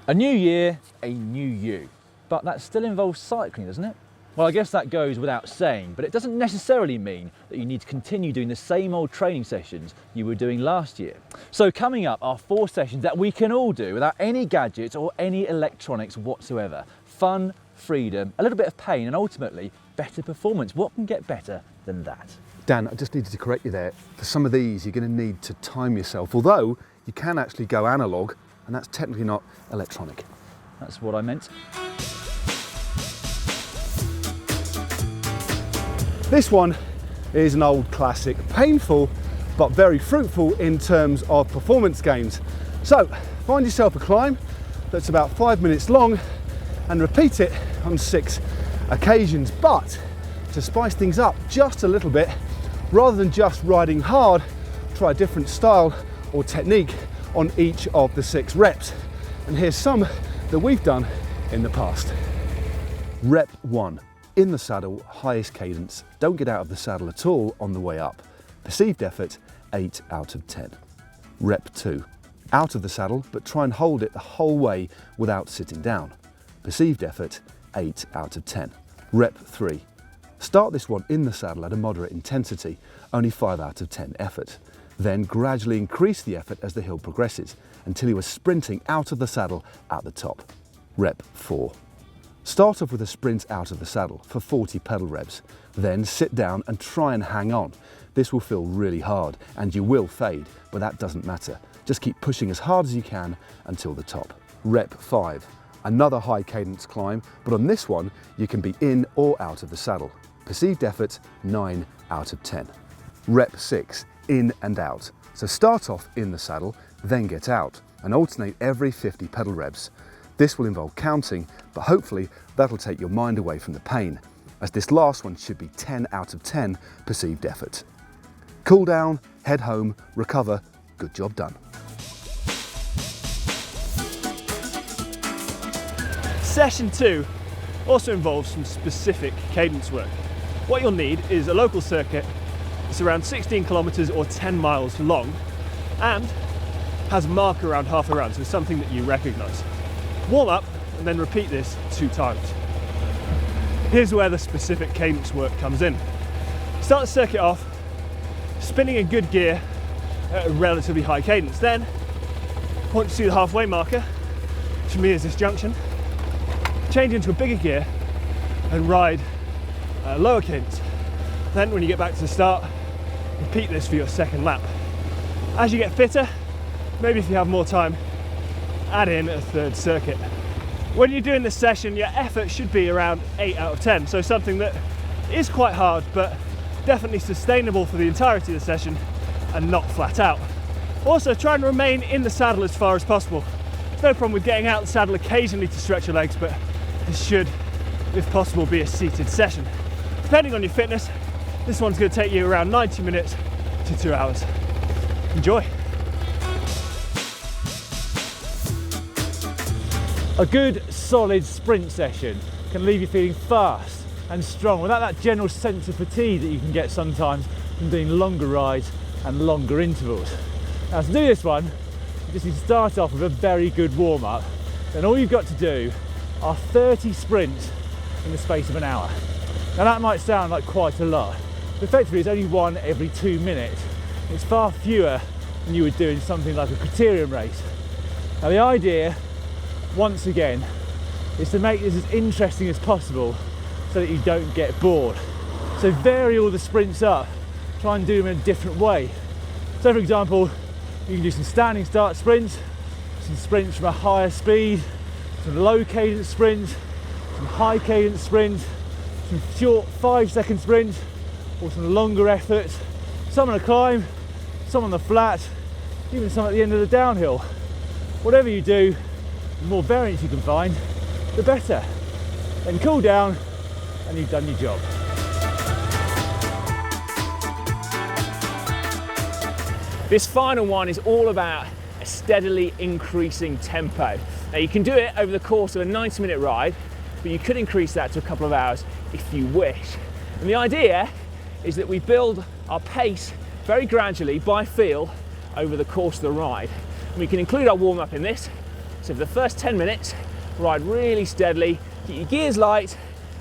A new year, a new you. But that still involves cycling, doesn't it? Well, I guess that goes without saying, but it doesn't necessarily mean that you need to continue doing the same old training sessions you were doing last year. So coming up are 4 sessions that we can all do without any gadgets or any electronics whatsoever. Fun, freedom, a little bit of pain, and ultimately better performance. What can get better than that? Dan, I just needed to correct you there. For some of these, you're going to need to time yourself, although you can actually go analog, and that's technically not electronic. That's what I meant. This one is an old classic, painful but very fruitful in terms of performance gains. So find yourself a climb that's about 5 minutes long and repeat it on 6 occasions. But to spice things up just a little bit, rather than just riding hard, try a different style or technique on each of the 6 reps. And here's some that we've done in the past. Rep 1. In the saddle, highest cadence. Don't get out of the saddle at all on the way up. Perceived effort, 8 out of 10. Rep 2. Out of the saddle, but try and hold it the whole way without sitting down. Perceived effort, 8 out of 10. Rep 3. Start this one in the saddle at a moderate intensity, only 5 out of 10 effort. Then gradually increase the effort as the hill progresses until you are sprinting out of the saddle at the top. Rep 4. Start off with a sprint out of the saddle for 40 pedal reps, then sit down and try and hang on. This will feel really hard and you will fade, but that doesn't matter. Just keep pushing as hard as you can until the top. Rep 5, another high cadence climb, but on this one you can be in or out of the saddle. Perceived effort, 9 out of 10. Rep 6, in and out. So start off in the saddle, then get out and alternate every 50 pedal reps. This will involve counting, but hopefully that'll take your mind away from the pain, as this last one should be 10 out of 10 perceived effort. Cool down, head home, recover, good job done. Session 2 also involves some specific cadence work. What you'll need is a local circuit. It's around 16 kilometers or 10 miles long and has a marker around half around, so something that you recognize. Warm up and then repeat this 2 times. Here's where the specific cadence work comes in. Start the circuit off, spinning a good gear at a relatively high cadence. Then, once you see the halfway marker, which for me is this junction, change into a bigger gear and ride at a lower cadence. Then when you get back to the start, repeat this for your 2nd lap. As you get fitter, maybe if you have more time, add in a 3rd circuit. When you're doing this session, your effort should be around 8 out of 10, so something that is quite hard, but definitely sustainable for the entirety of the session and not flat out. Also, try and remain in the saddle as far as possible. There's no problem with getting out of the saddle occasionally to stretch your legs, but this should, if possible, be a seated session. Depending on your fitness, this one's going to take you around 90 minutes to 2 hours. Enjoy. A good solid sprint session can leave you feeling fast and strong without that general sense of fatigue that you can get sometimes from doing longer rides and longer intervals. Now to do this one, you just need to start off with a very good warm-up. Then all you've got to do are 30 sprints in the space of an hour. Now that might sound like quite a lot, but effectively it's only 1 every 2 minutes. It's far fewer than you would do in something like a criterium race. Now the idea, once again, is to make this as interesting as possible so that you don't get bored. So vary all the sprints up, try and do them in a different way. So for example, you can do some standing start sprints, some sprints from a higher speed, some low cadence sprints, some high cadence sprints, some short 5-second sprints, or some longer efforts, some on a climb, some on the flat, even some at the end of the downhill. Whatever you do, the more variance you can find, the better. Then cool down and you've done your job. This final one is all about a steadily increasing tempo. Now you can do it over the course of a 90-minute ride, but you could increase that to a couple of hours if you wish. And the idea is that we build our pace very gradually by feel over the course of the ride. And we can include our warm-up in this, So for the first 10 minutes, ride really steadily, keep your gears light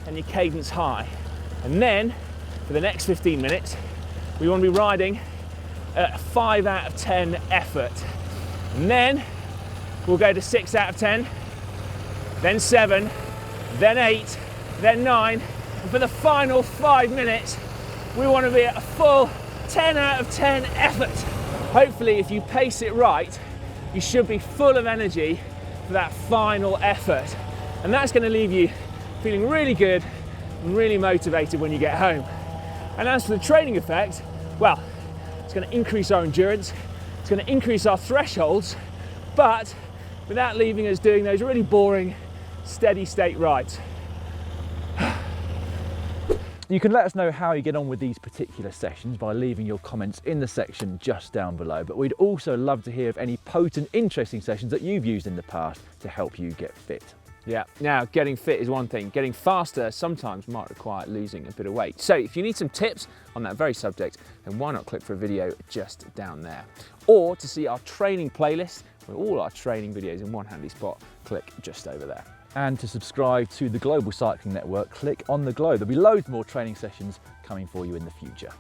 and your cadence high. And then for the next 15 minutes, we want to be riding at a 5 out of 10 effort. And then we'll go to 6 out of 10, then 7, then 8, then 9. And for the final 5 minutes, we want to be at a full 10 out of 10 effort. Hopefully, if you pace it right, you should be full of energy for that final effort. And that's going to leave you feeling really good and really motivated when you get home. And as for the training effect, well, it's going to increase our endurance, it's going to increase our thresholds, but without leaving us doing those really boring, steady state rides. You can let us know how you get on with these particular sessions by leaving your comments in the section just down below. But we'd also love to hear of any potent, interesting sessions that you've used in the past to help you get fit. Yeah, now getting fit is one thing. Getting faster sometimes might require losing a bit of weight. So if you need some tips on that very subject, then why not click for a video just down there? Or to see our training playlist with all our training videos in one handy spot, click just over there. And to subscribe to the Global Cycling Network, click on the globe. There'll be loads more training sessions coming for you in the future.